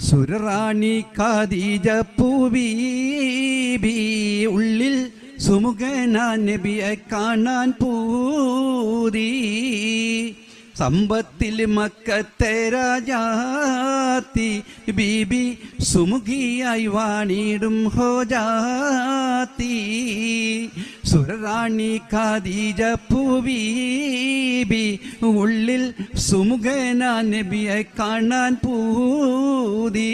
സുരറാണി ഖദീജ പൂവീബി ഉള്ളിൽ സുമുഖനാ നബിയെ കാണാൻ പൂതി സമ്പത്തിൽ മക്കത്തെ രാജാത്തി ബീബി സുമുഖിയായി വാണിടും ഹോജാത്തി സുരറാണി ഖദീജ പൂവീബി ഉള്ളിൽ സുമുഖനാ നബിയെ കാണാൻ പൂതി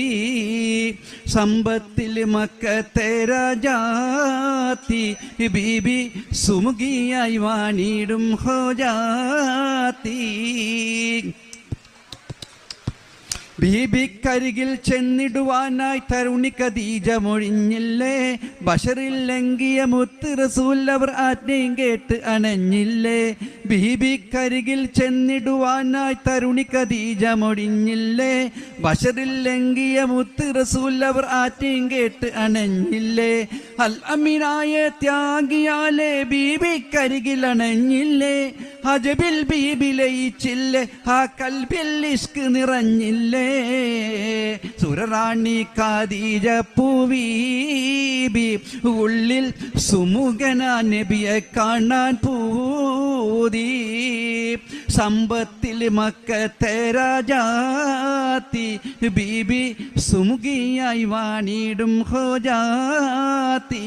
സമ്പത്തിൽ മക്കത്തെ രാജാത്തി ബീബി സുമുഖിയായി വാണിടും ഹോജാത്തി ബീബിക്കരികിൽ ചെന്നിടുവാനായി തരുണി ഖദീജ മൊഴിഞ്ഞില്ലേ ബഷറിൽ ലംഘിയ മുത്ത് റസൂൽ അവർ ആജ്ഞയും കേട്ട് അണഞ്ഞില്ലേ ബീബിക്കരികിൽ ചെന്നിടുവാനായി തരുണി ഖദീജ മൊഴിഞ്ഞില്ലേ ബഷറിൽ ലംഘിയ മുത്ത് റസൂൽ അവർ ആജ്ഞയും കേട്ട് അണഞ്ഞില്ലേ അൽ അമീനായ ത്യാഗിയാലേ ബീബിക്കരികിൽ അണഞ്ഞില്ലേ ഹജബിൽ ബീബി ലയിച്ചില്ലേ ആ കൽബിൽ ഇഷ്ക് നിറഞ്ഞില്ലേ സുരറാണി ഖദീജ പൂവീബി ഉള്ളിൽ സുമുഖനാ നബിയെ കാണാൻ പൂതി സമ്പത്തിൽ മക്കത്തെ രാജാത്തി ബീബി സുമുഖിയായി വാണിടും ഹോജാത്തി